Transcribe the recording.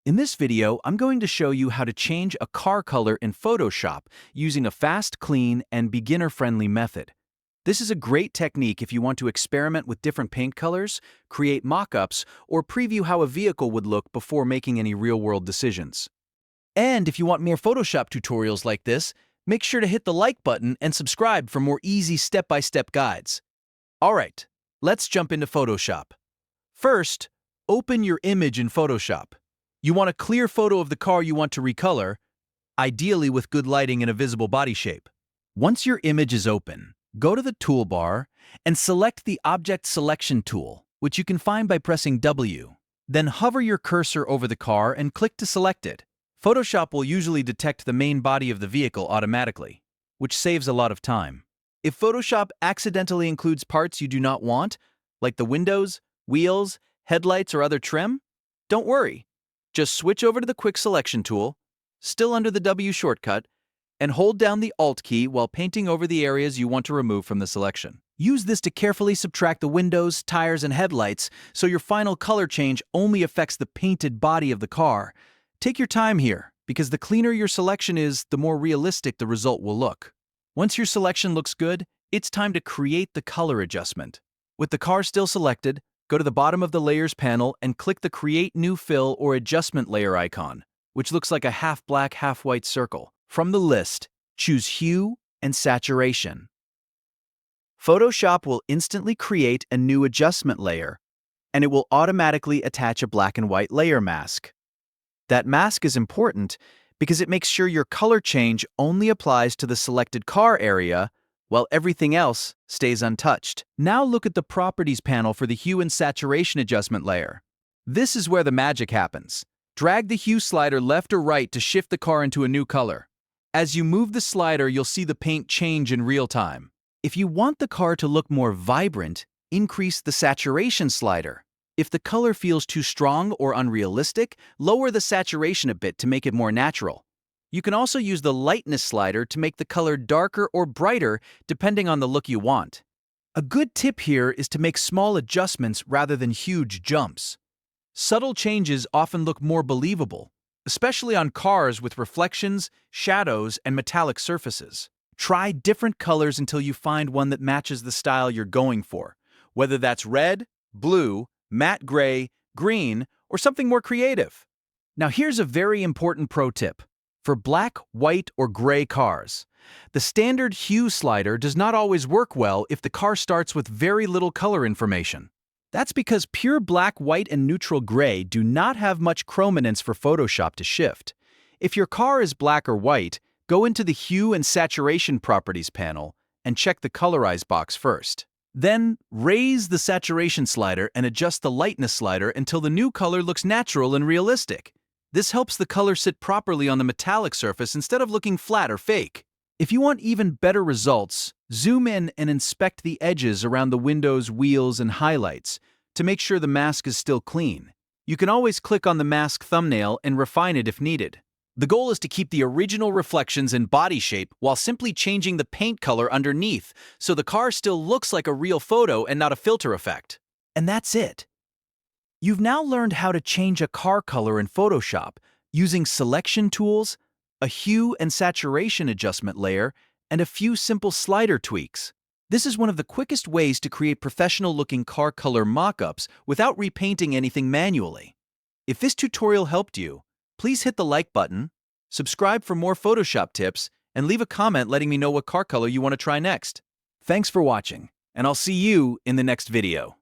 In this video, I'm going to show you how to change a car color in Photoshop using a fast, clean, and beginner-friendly method. This is a great technique if you want to experiment with different paint colors, create mock-ups, or preview how a vehicle would look before making any real-world decisions. And if you want more Photoshop tutorials like this, make sure to hit the like button and subscribe for more easy step-by-step guides. Alright, let's jump into Photoshop. First, open your image in Photoshop. You want a clear photo of the car you want to recolor, ideally with good lighting and a visible body shape. Once your image is open, go to the toolbar and select the Object Selection tool, which you can find by pressing W. Then hover your cursor over the car and click to select it. Photoshop will usually detect the main body of the vehicle automatically, which saves a lot of time. If Photoshop accidentally includes parts you do not want, like the windows, wheels, headlights, or other trim, don't worry. Just switch over to the Quick Selection tool, still under the W shortcut, and hold down the Alt key while painting over the areas you want to remove from the selection. Use this to carefully subtract the windows, tires, and headlights so your final color change only affects the painted body of the car. Take your time here, because the cleaner your selection is, the more realistic the result will look. Once your selection looks good, it's time to create the color adjustment. With the car still selected, go to the bottom of the Layers panel and click the Create New Fill or Adjustment Layer icon, which looks like a half-black, half-white circle. From the list, choose Hue and Saturation. Photoshop will instantly create a new adjustment layer, and it will automatically attach a black and white layer mask. That mask is important because it makes sure your color change only applies to the selected car area, while everything else stays untouched. Now look at the Properties panel for the Hue and Saturation adjustment layer. This is where the magic happens. Drag the Hue slider left or right to shift the car into a new color. As you move the slider, you'll see the paint change in real time. If you want the car to look more vibrant, increase the Saturation slider. If the color feels too strong or unrealistic, lower the saturation a bit to make it more natural. You can also use the Lightness slider to make the color darker or brighter depending on the look you want. A good tip here is to make small adjustments rather than huge jumps. Subtle changes often look more believable, especially on cars with reflections, shadows, and metallic surfaces. Try different colors until you find one that matches the style you're going for, whether that's red, blue, matte gray, green, or something more creative. Now here's a very important pro tip. For black, white, or gray cars, the standard hue slider does not always work well if the car starts with very little color information. That's because pure black, white, and neutral gray do not have much chrominance for Photoshop to shift. If your car is black or white, go into the Hue and Saturation Properties panel and check the Colorize box first. Then, raise the Saturation slider and adjust the Lightness slider until the new color looks natural and realistic. This helps the color sit properly on the metallic surface instead of looking flat or fake. If you want even better results, zoom in and inspect the edges around the windows, wheels, and highlights to make sure the mask is still clean. You can always click on the mask thumbnail and refine it if needed. The goal is to keep the original reflections and body shape while simply changing the paint color underneath, so the car still looks like a real photo and not a filter effect. And that's it. You've now learned how to change a car color in Photoshop using selection tools, a hue and saturation adjustment layer, and a few simple slider tweaks. This is one of the quickest ways to create professional-looking car color mock-ups without repainting anything manually. If this tutorial helped you, please hit the like button, subscribe for more Photoshop tips, and leave a comment letting me know what car color you want to try next. Thanks for watching, and I'll see you in the next video.